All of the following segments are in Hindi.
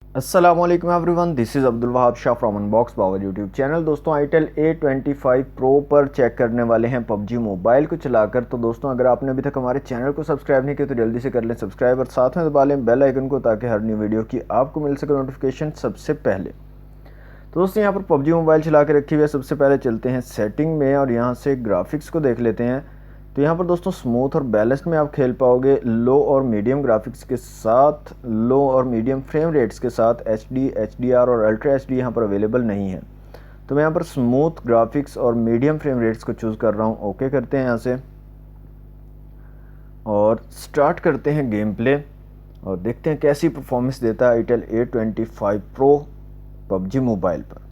अस्सलाम वालेकुम everyone, this is Abdul Wahab Shah from unbox power YouTube channel. दोस्तों आईटेल A25 प्रो पर चेक करने वाले हैं पबजी मोबाइल को चलाकर। तो दोस्तों अगर आपने अभी तक हमारे चैनल को सब्सक्राइब नहीं किया तो जल्दी से कर लें सब्सक्राइब और साथ में दबा लें बेल आइकन को, ताकि हर न्यू वीडियो की आपको मिल सके नोटिफिकेशन सबसे पहले। तो दोस्तों यहाँ पर पबजी मोबाइल चला के रखी हुई है। सबसे पहले चलते हैं सेटिंग में और यहाँ से ग्राफिक्स को देख लेते हैं। तो यहाँ पर दोस्तों स्मूथ और बैलेंस्ड में आप खेल पाओगे। लो और मीडियम ग्राफिक्स के साथ, लो और मीडियम फ्रेम रेट्स के साथ HD, HDR और अल्ट्रा HD यहाँ पर अवेलेबल नहीं है। तो मैं यहाँ पर स्मूथ ग्राफिक्स और मीडियम फ्रेम रेट्स को चूज़ कर रहा हूँ। ओके करते हैं यहाँ से और स्टार्ट करते हैं गेम प्ले और देखते हैं कैसी परफॉर्मेंस देता है itel A25 pro PUBG mobile पर।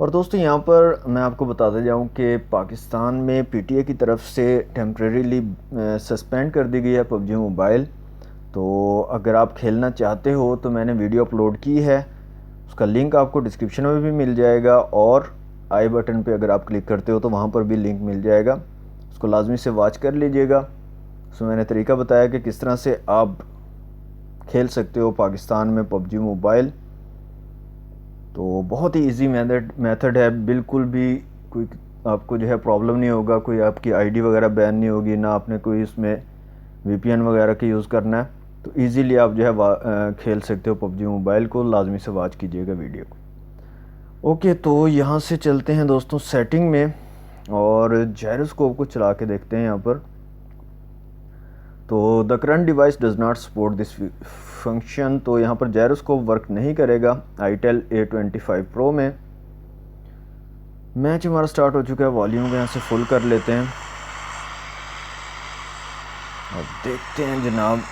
और दोस्तों यहाँ पर मैं आपको बताते जाऊँ कि पाकिस्तान में PTA की तरफ से टेम्प्रेरीली सस्पेंड कर दी गई है पबजी मोबाइल। तो अगर आप खेलना चाहते हो तो मैंने वीडियो अपलोड की है, उसका लिंक आपको डिस्क्रिप्शन में भी मिल जाएगा और आई बटन पे अगर आप क्लिक करते हो तो वहाँ पर भी लिंक मिल जाएगा, उसको लाजमी से वॉच कर लीजिएगा। उसमें मैंने तरीका बताया कि किस तरह से आप खेल सकते हो पाकिस्तान में पबजी मोबाइल। तो बहुत ही इजी मेथड है, बिल्कुल भी कोई आपको जो है प्रॉब्लम नहीं होगा, कोई आपकी आईडी वगैरह बैन नहीं होगी, ना आपने कोई इसमें VPN वगैरह का यूज़ करना है। तो इजीली आप जो है खेल सकते हो पबजी मोबाइल को। लाजमी से वॉच कीजिएगा वीडियो को। ओके, तो यहाँ से चलते हैं दोस्तों सेटिंग में और जायरोस्कोप को चला के देखते हैं यहाँ पर। तो the current device does not support this function. तो यहाँ पर जायरोस्कोप वर्क नहीं करेगा आईटेल A25 प्रो में। मैच हमारा स्टार्ट हो चुका है, वॉल्यूम को यहाँ से फुल कर लेते हैं और देखते हैं जनाब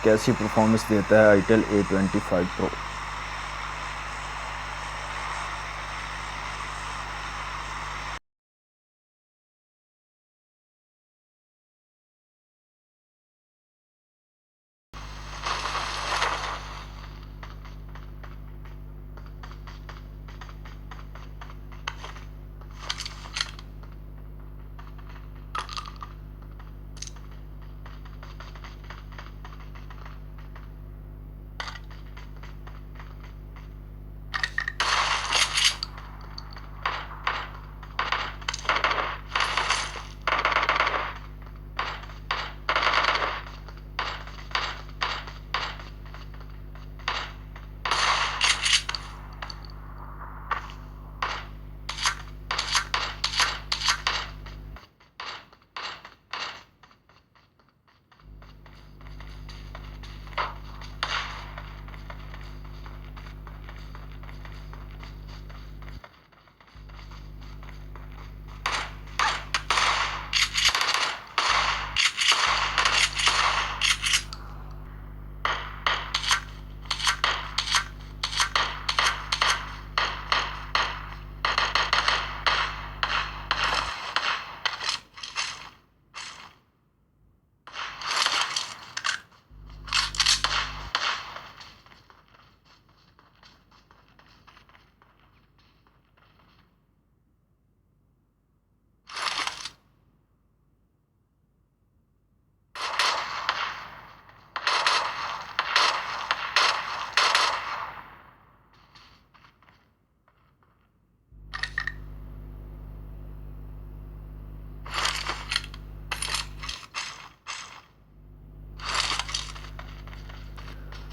कैसी परफॉर्मेंस देता है आईटेल A25 प्रो।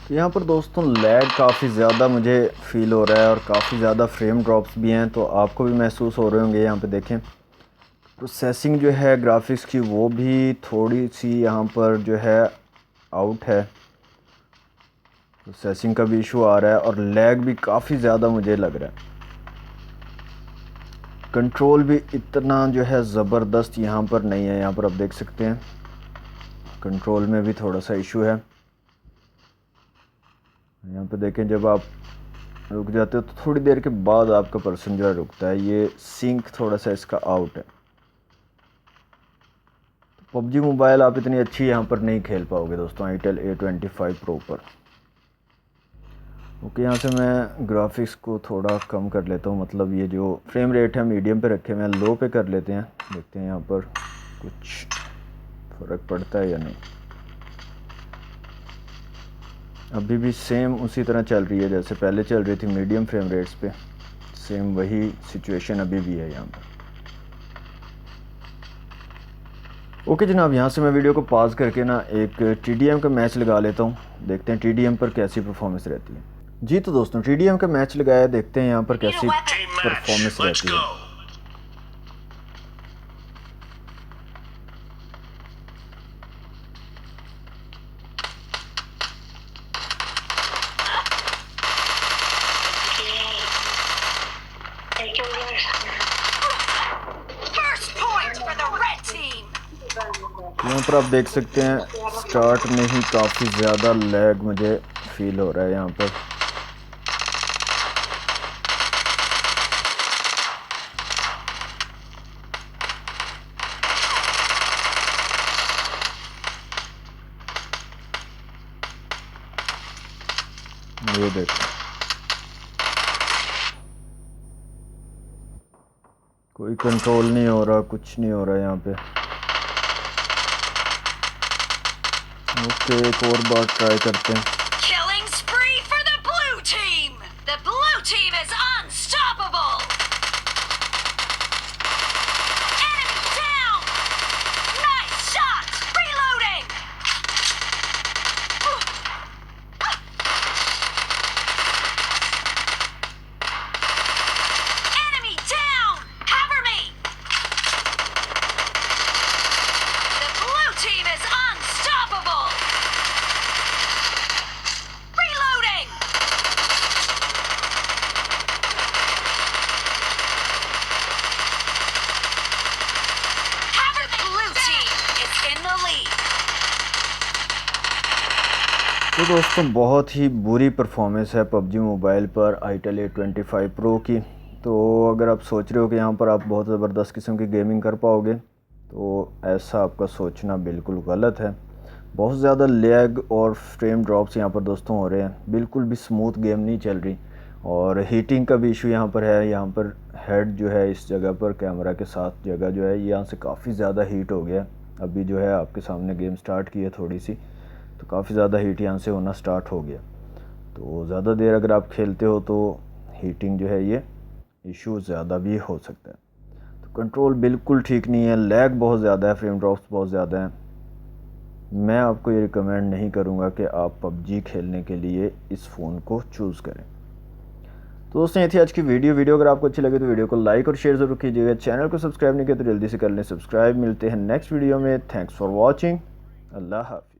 तो यहाँ पर दोस्तों लैग काफ़ी ज़्यादा मुझे फील हो रहा है और काफ़ी ज़्यादा फ्रेम ड्रॉप्स भी हैं, तो आपको भी महसूस हो रहे होंगे। यहाँ पे देखें प्रोसेसिंग जो है ग्राफिक्स की वो भी थोड़ी सी यहाँ पर जो है आउट है, प्रोसेसिंग का भी इशू आ रहा है और लैग भी काफ़ी ज़्यादा मुझे लग रहा है। कंट्रोल भी इतना जो है ज़बरदस्त यहाँ पर नहीं है। यहाँ पर आप देख सकते हैं कंट्रोल में भी थोड़ा सा इशू है। यहाँ पे देखें जब आप रुक जाते हो तो थोड़ी देर के बाद आपका पर्सन जो है रुकता है, ये सिंक थोड़ा सा इसका आउट है। पबजी मोबाइल आप इतनी अच्छी यहाँ पर नहीं खेल पाओगे दोस्तों आईटेल A25 प्रो पर। ओके, यहाँ से मैं ग्राफिक्स को थोड़ा कम कर लेता हूँ, मतलब ये जो फ्रेम रेट है मीडियम पे रखे हुए हैं, लो पे कर लेते हैं। देखते हैं यहाँ पर कुछ फ़र्क पड़ता है या नहीं। अभी भी सेम उसी तरह चल रही है जैसे पहले चल रही थी मीडियम फ्रेम रेट्स पे, सेम वही सिचुएशन अभी भी है यहाँ पर। ओके जनाब, यहाँ से मैं वीडियो को पॉज करके ना एक TDM का मैच लगा लेता हूँ, देखते हैं TDM पर कैसी परफॉर्मेंस रहती है। जी तो दोस्तों TDM का मैच लगाया, देखते हैं यहाँ पर कैसी परफॉर्मेंस रहती है। यहाँ पर आप देख सकते हैं स्टार्ट में ही काफ़ी ज़्यादा लैग मुझे फील हो रहा है यहाँ पर। ये देखो कोई कंट्रोल नहीं हो रहा, कुछ नहीं हो रहा यहाँ पे। ओके एक और बार ट्राई करते हैं। तो दोस्तों बहुत ही बुरी परफॉर्मेंस है PUBG मोबाइल पर ITEL A25 Pro की। तो अगर आप सोच रहे हो कि यहाँ पर आप बहुत ज़बरदस्त किस्म की गेमिंग कर पाओगे तो ऐसा आपका सोचना बिल्कुल गलत है। बहुत ज़्यादा लैग और फ्रेम ड्रॉप्स यहाँ पर दोस्तों हो रहे हैं, बिल्कुल भी स्मूथ गेम नहीं चल रही। और हीटिंग का भी इशू यहाँ पर है। यहाँ पर हेड जो है इस जगह पर कैमरा के साथ जगह जो है यहाँ से काफ़ी ज़्यादा हीट हो गया। अभी जो है आपके सामने गेम स्टार्ट की है थोड़ी सी, तो काफ़ी ज़्यादा हीट यहाँ से होना स्टार्ट हो गया। तो ज़्यादा देर अगर आप खेलते हो तो हीटिंग जो है ये इशू ज़्यादा भी हो सकता है। तो कंट्रोल बिल्कुल ठीक नहीं है, लैग बहुत ज़्यादा है, फ्रेम ड्रॉप्स बहुत ज़्यादा हैं। मैं आपको ये रिकमेंड नहीं करूँगा कि आप PUBG खेलने के लिए इस फ़ोन को चूज़ करें। तो दोस्तों ये थी आज की वीडियो अगर आपको अच्छी लगे तो वीडियो को लाइक और शेयर ज़रूर कीजिएगा। चैनल को सब्सक्राइब नहीं किया तो जल्दी से कर लें सब्सक्राइब। मिलते हैं नेक्स्ट वीडियो में। Thanks for watching. अल्लाह हाफ़िज़।